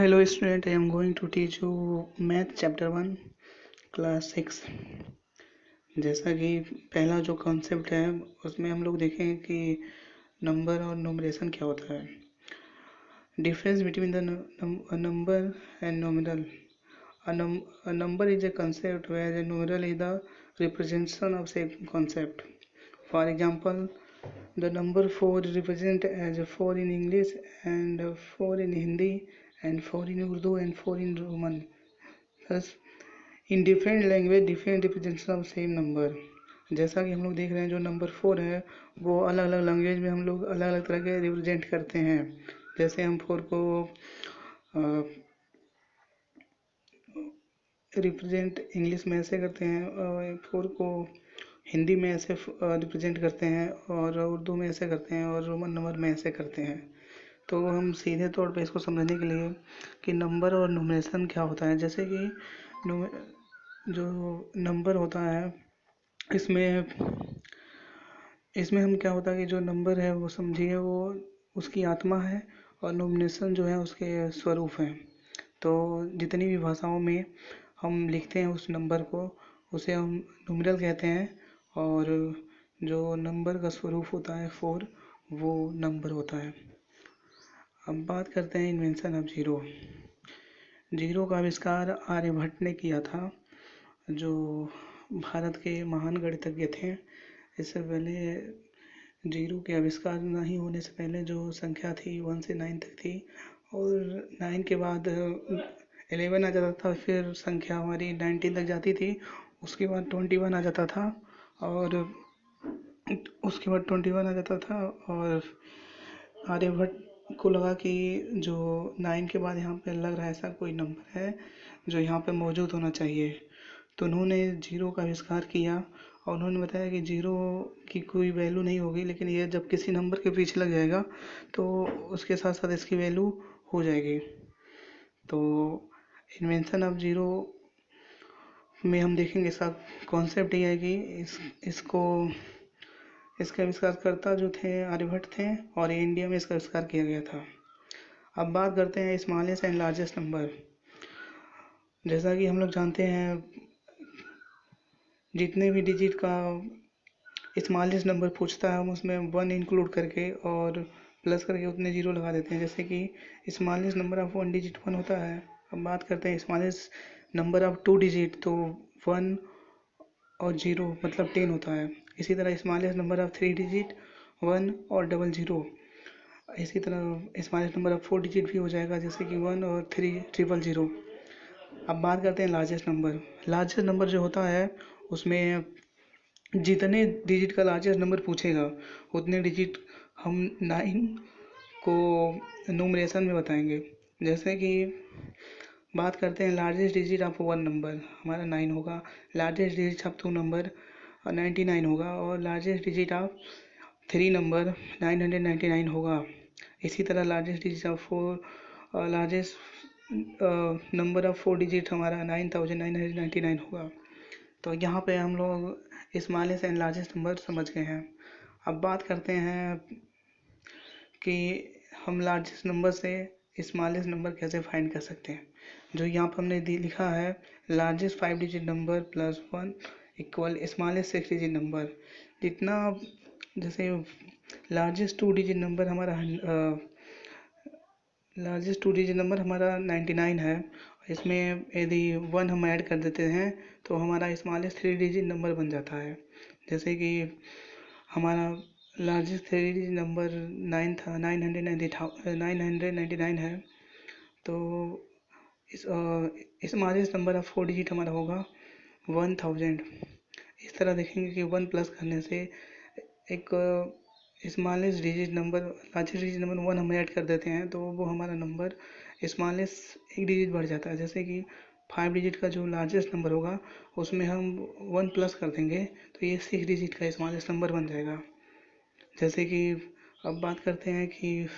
Hello student, I am going to teach you Math Chapter 1 Class 6। जैसा कि पहला जो कॉन्सेप्ट है उसमें हम लोग देखें कि नंबर और न्यूमरेशन क्या होता है। Difference between the number and nominal. A number is a concept where a numeral is the representation of same concept. For example, the number 4 represent as 4 in English and 4 in Hindi and 4 in Urdu and 4 in Roman. Thus, in different language different representation of same number। जैसा कि हम लोग देख रहे हैं जो number 4 है वो अलग अलग लैंग्वेज में हम लोग अलग अलग तरह के रिप्रेजेंट करते हैं। जैसे हम 4 को रिप्रेजेंट इंग्लिश में ऐसे करते हैं, 4 को हिंदी में ऐसे रिप्रेजेंट करते हैं और उर्दू में ऐसे करते हैं और रोमन नंबर में ऐसे करते हैं। तो हम सीधे तौर पे इसको समझने के लिए कि नंबर और न्यूमरेशन क्या होता है। जैसे कि जो नंबर होता है इसमें हम क्या होता है कि जो नंबर है वो समझिए वो उसकी आत्मा है और न्यूमरेशन जो है उसके स्वरूप हैं। तो जितनी भी भाषाओं में हम लिखते हैं उस नंबर को उसे हम न्यूमेरल कहते हैं और जो नंबर का स्वरूप होता है 4 वो नंबर होता है। अब बात करते हैं इन्वेंशन ऑफ जीरो। जीरो का आविष्कार आर्यभट्ट ने किया था, जो भारत के महान गणितज्ञ थे। इससे पहले जीरो के आविष्कार नहीं होने से पहले जो संख्या थी 1 से 9 तक थी और 9 के बाद 11 आ जाता था, फिर संख्या हमारी 19 तक जाती थी, उसके बाद 21 आ जाता था और और आर्यभट्ट को लगा कि जो 9 के बाद यहाँ पे लग रहा है ऐसा कोई नंबर है जो यहाँ पे मौजूद होना चाहिए। तो उन्होंने जीरो का आविष्कार किया और उन्होंने बताया कि जीरो की कोई वैल्यू नहीं होगी, लेकिन ये जब किसी नंबर के पीछे लग जाएगा तो उसके साथ साथ इसकी वैल्यू हो जाएगी। तो इन्वेंशन ऑफ जीरो में हम देखेंगे इसका कॉन्सेप्ट ये है कि इसके आविष्कारकर्ता जो थे आर्यभट्ट थे और इंडिया में इसका आविष्कार किया गया था। अब बात करते हैं स्मॉलेस्ट एंड लार्जेस्ट नंबर। जैसा कि हम लोग जानते हैं जितने भी डिजिट का स्मॉलेस्ट नंबर पूछता है हम उसमें 1 इंक्लूड करके और प्लस करके उतने जीरो लगा देते हैं। जैसे कि स्मॉलेस्ट नंबर ऑफ 1 डिजिट 1 होता है। अब बात करते हैं स्मॉलेस्ट नंबर ऑफ 2 डिजिट, तो 1 और 0 मतलब 10 होता है। इसी तरह स्मॉलेस्ट नंबर ऑफ 3 डिजिट 1 और 00। इसी तरह स्मॉलेस्ट नंबर ऑफ 4 डिजिट भी हो जाएगा, जैसे कि 1 और 3 000। अब बात करते हैं लार्जेस्ट नंबर। लार्जेस्ट नंबर जो होता है उसमें जितने डिजिट का लार्जेस्ट नंबर पूछेगा उतने डिजिट हम 9 को न्यूमरेशन में बताएंगे। जैसे कि बात करते हैं लार्जेस्ट डिजिट ऑफ 1 नंबर हमारा 9 होगा, लार्जेस्ट डिजिट ऑफ 2 नंबर 99 होगा और लार्जेस्ट डिजिट ऑफ 3 नंबर 999 होगा। इसी तरह largest digit of 4 largest number of 4 digit हमारा 9999 होगा। तो यहाँ पे हम लोग स्मॉलेस्ट एंड लार्जेस्ट नंबर समझ गए हैं। अब बात करते हैं कि हम लार्जेस्ट नंबर से स्मॉलेस्ट नंबर कैसे फाइंड कर सकते हैं। जो यहाँ पर हमने लिखा है largest 5 digit number plus 1 equal smallest 6 digit number. जितना जैसे लार्जेस्ट 2 डिजिट नंबर हमारा 99 है। इसमें यदि 1 हम ऐड कर देते हैं तो हमारा स्मॉलेस्ट 3 डिजिट नंबर बन जाता है। जैसे कि हमारा लार्जेस्ट 3 डिजिट नंबर 9 था, 999 है। तो इस स्मॉलेस्ट नंबर ऑफ 4 डिजिट हमारा होगा 1000। इस तरह देखेंगे कि 1 प्लस करने से एक smallest digit number largest digit number 1 हम ऐड कर देते हैं तो वो हमारा नंबर स्मॉलेस्ट एक डिजिट बढ़ जाता है। जैसे कि 5 डिजिट का जो लार्जेस्ट नंबर होगा उसमें हम 1 प्लस कर देंगे तो ये 6 डिजिट का स्मॉलेस्ट नंबर बन जाएगा। जैसे कि अब बात करते हैं कि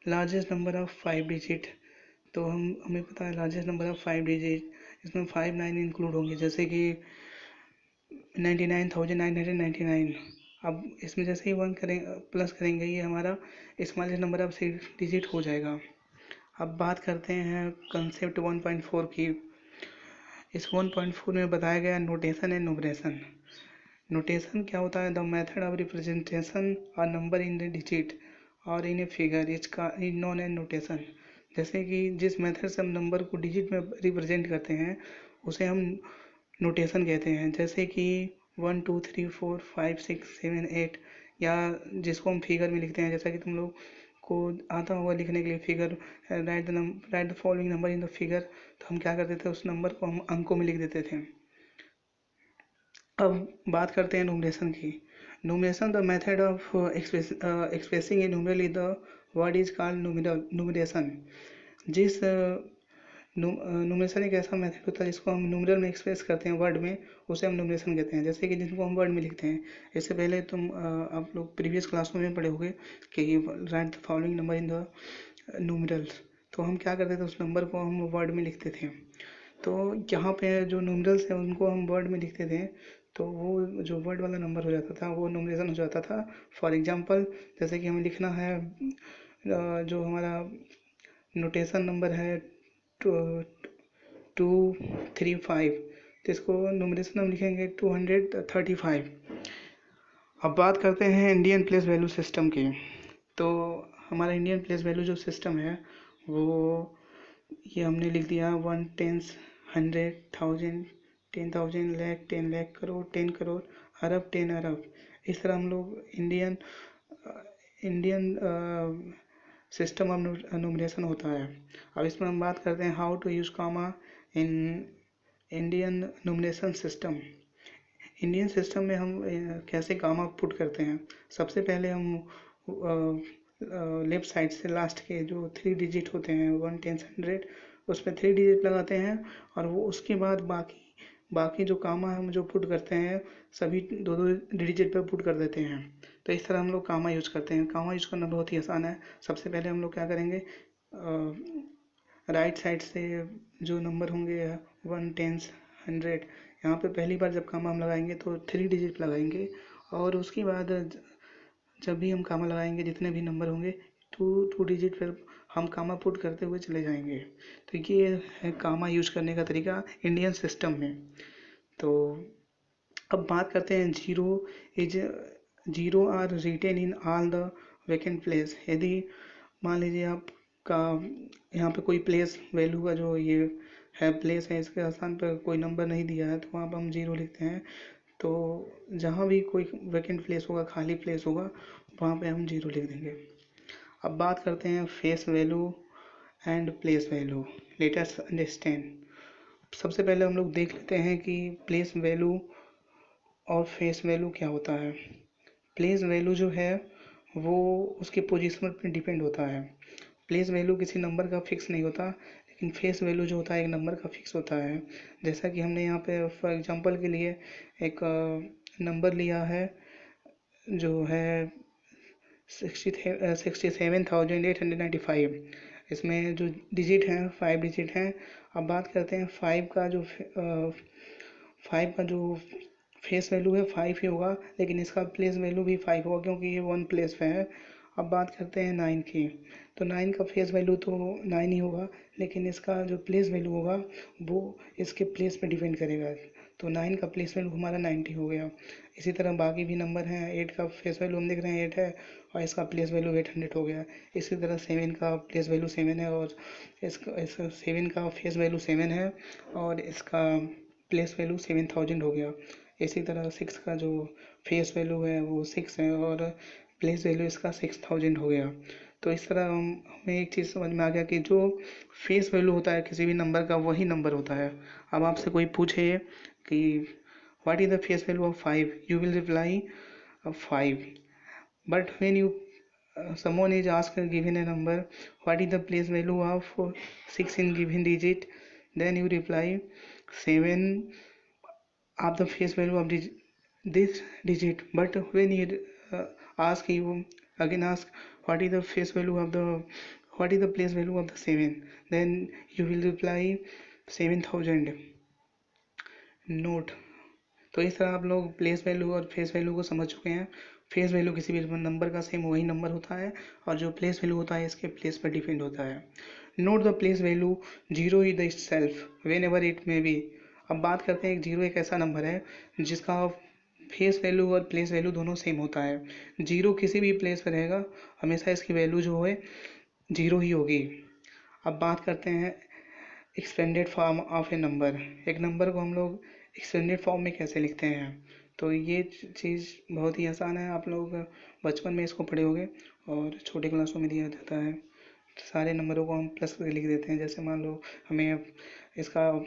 लार्जेस्ट नंबर ऑफ 5 डिजिट, तो हमें पता है लार्जेस्ट नंबर ऑफ 5 डिजिट इसमें 5 9 इंक्लूड होंगे, जैसे कि 99,999। अब इसमें जैसे ही 1 प्लस करेंगे ये हमारा स्मॉलेस्ट नंबर ऑफ 6 डिजिट हो जाएगा। अब बात करते हैं कंसेप्ट 1.4 की। इस 1.4 में बताया गया नोटेशन एंड न्यूमरेशन। नोटेशन क्या होता है? The method of representation a number in the digit और in a figure is known as notation. जैसे कि जिस मेथड से हम नंबर को डिजिट में रिप्रेजेंट करते हैं उसे हम नोटेशन कहते हैं। जैसे कि 1 2 3 4 5 6 7 8, या जिसको हम फिगर में लिखते हैं, जैसा कि तुम लोग को आता होगा लिखने के लिए figure, right the following number in the figure. तो हम क्या करते थे, उस नंबर को हम अंकों में लिख देते थे। अब बात करते हैं न्यूमरेशन की। Numeration the method of expressing A numeral the word is called numeration. जिस न्यूमरेशन एक ऐसा मेथड होता है जिसको हम न्यूमरल में एक्सप्रेस करते हैं वर्ड में, उसे हम न्यूमरेशन कहते हैं। जैसे कि जिसको हम वर्ड में लिखते हैं, इससे पहले आप लोग प्रीवियस क्लास में पढ़े होंगे कि right the following number in the numerals. तो हम क्या करते थे, उस नंबर को हम वर्ड में लिखते थे। तो यहाँ पे जो न्यूमरल्स हैं उनको हम वर्ड में लिखते थे, तो वो जो वर्ड वाला नंबर हो जाता था वो न्यूमरेशन हो जाता था। फॉर एग्जांपल, जैसे कि हमें लिखना है जो हमारा नोटेशन नंबर है 235, तो इसको न्यूमरेशन हम लिखेंगे 235। अब बात करते हैं इंडियन प्लेस वैल्यू सिस्टम की। तो हमारा इंडियन प्लेस वैल्यू जो सिस्टम है वो ये हमने लिख दिया 1 10 100 1000 10,000 लाख 10 लाख करोड़ 10 करोड़ अरब 10 अरब। इस तरह हम लोग इंडियन सिस्टम ऑफ न्यूमरेशन होता है। अब इसमें हम बात करते हैं how to use comma in Indian numeration system. Indian system में हम कैसे कामा पुट करते हैं। सबसे पहले हम लेफ्ट साइड से लास्ट के जो 3 डिजिट होते हैं 1 10 100, उस पर 3 डिजिट लगाते हैं, और वो उसके बाद बाकी जो कामा हम जो पुट करते हैं सभी 2 डिजिट पे पुट कर देते हैं। तो इस तरह हम लोग कामा यूज करते हैं। कामा यूज करना बहुत ही आसान है। सबसे पहले हम लोग क्या करेंगे, राइट साइड से जो नंबर होंगे 1 10 100, यहाँ पे पहली बार जब कामा हम लगाएंगे तो 3 डिजिट लगाएंगे, और उसके बाद जब भी हम कामा लगाएंगे जितने भी नंबर होंगे 2 डिजिट फिर हम कामा पुट करते हुए चले जाएंगे। तो ये है कामा यूज करने का तरीका इंडियन सिस्टम में। तो अब बात करते हैं zero are written in all the vacant place. यदि मान लीजिए आपका यहाँ पे कोई प्लेस वैल्यू का जो ये है प्लेस है, इसके स्थान पर कोई नंबर नहीं दिया है, तो वहाँ पर हम जीरो लिखते हैं। तो जहाँ भी कोई वैकेंट प्लेस होगा, खाली प्लेस होगा, वहाँ पे हम जीरो लिख देंगे। अब बात करते हैं face value and place value. Let us understand. सबसे पहले हम लोग देख लेते हैं कि प्लेस वैल्यू और फेस वैल्यू क्या होता है। प्लेस वैल्यू जो है वो उसके पोजीशन पर डिपेंड होता है। प्लेस वैल्यू किसी नंबर का फिक्स नहीं होता, लेकिन फेस वैल्यू जो होता है एक नंबर का फिक्स होता है। जैसा कि हमने यहाँ पे फॉर एग्जांपल के लिए एक नंबर लिया है जो है 67,895। इसमें जो डिजिट हैं 5 डिजिट हैं। अब बात करते हैं 5 का जो फेस वैल्यू है 5 ही होगा, लेकिन इसका प्लेस वैल्यू भी 5 होगा क्योंकि ये 1 प्लेस पे है। अब बात करते हैं 9 की। तो 9 का फेस वैल्यू तो 9 ही होगा, लेकिन इसका जो प्लेस वैल्यू होगा वो इसके प्लेस पे डिपेंड करेगा। तो 9 का प्लेस वैल्यू हमारा 90 हो गया। इसी तरह बाकी भी नंबर हैं। 8 का फेस वैल्यू हम देख रहे हैं 8 है, और इसका प्लेस वैल्यू 800 हो गया। इसी तरह 7 का प्लेस वैल्यू 7 है, और इसका 7 का फेस वैल्यू 7 है, और इसका प्लेस वैल्यू 7000 हो गया। इसी तरह 6 का जो फेस वैल्यू है वो 6 है, और प्लेस वैल्यू इसका 6000 हो गया। तो इस तरह हमें एक चीज़ समझ में आ गया कि जो फेस वैल्यू होता है किसी भी नंबर का वही नंबर होता है। अब आपसे कोई पूछे कि what is the face value of 5, you will reply 5। But when you someone is asked given a number, what is the place value of 6 in given digit, then you reply 7 of the face value of this digit. But when he ask you again, ask what is the face value of the what is the place value of the 7, then you will reply 7000 note. तो इस तरह आप लोग place value और face value को समझ चुके हैं। फेस वैल्यू किसी भी नंबर का सेम वही नंबर होता है, और जो प्लेस वैल्यू होता है इसके प्लेस पर डिपेंड होता है। Note the place value zero is the self when ever it may be. अब बात करते हैं, एक जीरो एक ऐसा नंबर है जिसका फेस वैल्यू और प्लेस वैल्यू दोनों सेम होता है। जीरो किसी भी प्लेस पर रहेगा, हमेशा इसकी वैल्यू जो है जीरो ही होगी। अब बात करते हैं expanded form of A number. एक नंबर को हम लोग एक्सपेंडेड फॉर्म में कैसे लिखते हैं, तो ये चीज़ बहुत ही आसान है। आप लोग बचपन में इसको पढ़े होंगे और छोटे क्लासों में दिया जाता है। सारे नंबरों को हम प्लस करके लिख देते हैं। जैसे मान लो हमें इसका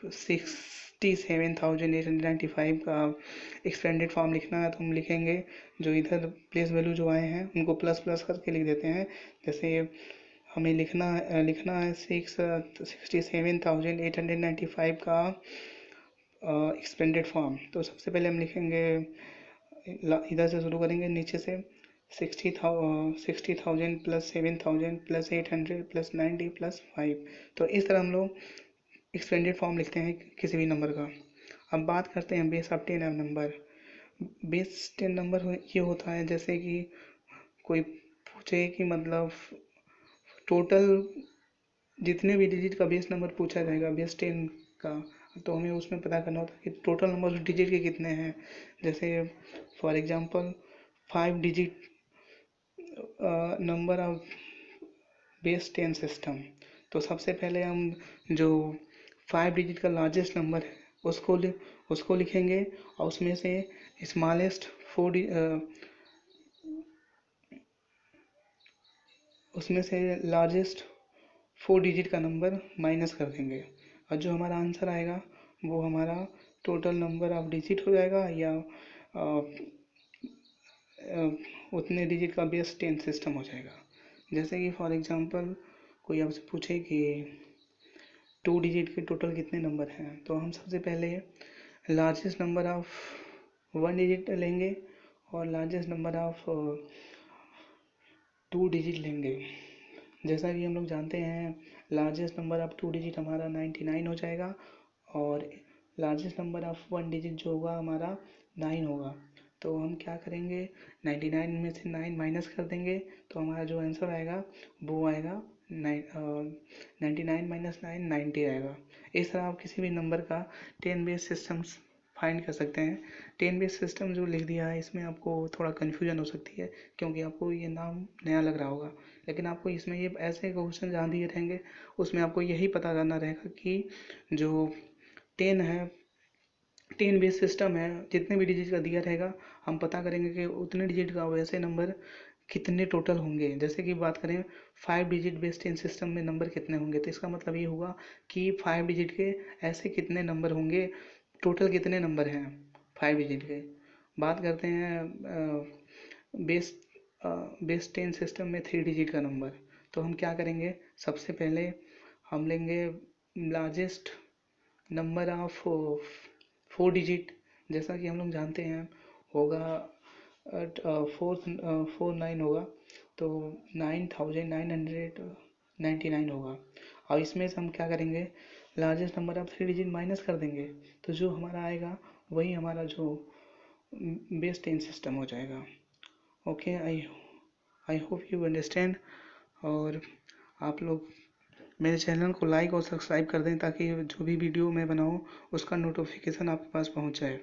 67,895 का एक्सपेंडेड फॉर्म लिखना है, तो हम लिखेंगे जो इधर प्लेस वैल्यू जो आए हैं उनको प्लस प्लस करके लिख देते हैं। जैसे हमें लिखना है 67,895 का एक्सपेंडेड फॉर्म। तो सबसे पहले हम लिखेंगे, इधर से शुरू करेंगे नीचे से, 60,000 प्लस 7,000 प्लस 800 प्लस 90 प्लस 5। तो इस तरह हम लोग एक्सपेंडेड फॉर्म लिखते हैं किसी भी नंबर का। अब बात करते हैं base of 10 number. Base 10 number ये होता है जैसे कि कोई पूछे कि मतलब टोटल जितने भी डिजिट का बेस नंबर पूछा जाएगा बेस 10 का, तो हमें उसमें पता करना होता है कि टोटल नंबर उस डिजिट के कितने हैं। जैसे for example 5 digit number of base 10 system. तो सबसे पहले हम जो 5 डिजिट का लार्जेस्ट नंबर है उसको लिखेंगे, और उसमें से स्मॉलेस्ट उसमें से लार्जेस्ट 4 डिजिट का नंबर माइनस कर देंगे, और जो हमारा आंसर आएगा वो हमारा टोटल नंबर ऑफ डिजिट हो जाएगा, या उतने डिजिट का बेस 10 सिस्टम हो जाएगा। जैसे कि फॉर एग्जांपल कोई आपसे पूछे कि 2 डिजिट के टोटल कितने नंबर हैं, तो हम सबसे पहले लार्जेस्ट नंबर ऑफ 1 डिजिट लेंगे और लार्जेस्ट नंबर ऑफ 2 डिजिट लेंगे। जैसा कि हम लोग जानते हैं लार्जेस्ट नंबर ऑफ 2 डिजिट हमारा 99 हो जाएगा, और लार्जेस्ट नंबर ऑफ 1 डिजिट जो होगा हमारा 9 होगा। तो हम क्या करेंगे, 99 में से 9 माइनस कर देंगे, तो हमारा जो आंसर आएगा वो आएगा 99 माइनस 9 90 आएगा। इस तरह आप किसी भी नंबर का 10 बेस सिस्टम्स फाइंड कर सकते हैं। 10 बेस सिस्टम जो लिख दिया है इसमें आपको थोड़ा कन्फ्यूजन हो सकती है, क्योंकि आपको ये नाम नया लग रहा होगा, लेकिन आपको इसमें ये ऐसे क्वेश्चन जहाँ दिए रहेंगे उसमें आपको यही पता करना रहेगा कि जो 10 है, 10 बेस सिस्टम है, जितने भी डिजिट का दिया रहेगा हम पता करेंगे कि उतने डिजिट का वैसे नंबर कितने टोटल होंगे। जैसे कि बात करें 5 डिजिट बेस 10 सिस्टम में नंबर कितने होंगे, तो इसका मतलब ये हुआ कि 5 डिजिट के ऐसे कितने नंबर होंगे, टोटल कितने नंबर हैं 5 डिजिट के। बात करते हैं बेस बेस 10 सिस्टम में 3 डिजिट का नंबर, तो हम क्या करेंगे, सबसे पहले हम लेंगे लार्जेस्ट नंबर ऑफ 4 डिजिट। जैसा कि हम लोग जानते हैं होगा 449 होगा, तो 9,999 होगा। और इसमें से हम क्या करेंगे, largest number of 3 digit minus कर देंगे, तो जो हमारा आएगा वही हमारा जो बेस 10 सिस्टम हो जाएगा। Okay, I hope you understand. और आप लोग मेरे चैनल को लाइक और सब्सक्राइब कर दें ताकि जो भी वीडियो मैं बनाऊँ उसका नोटिफिकेशन आपके पास पहुँच जाए।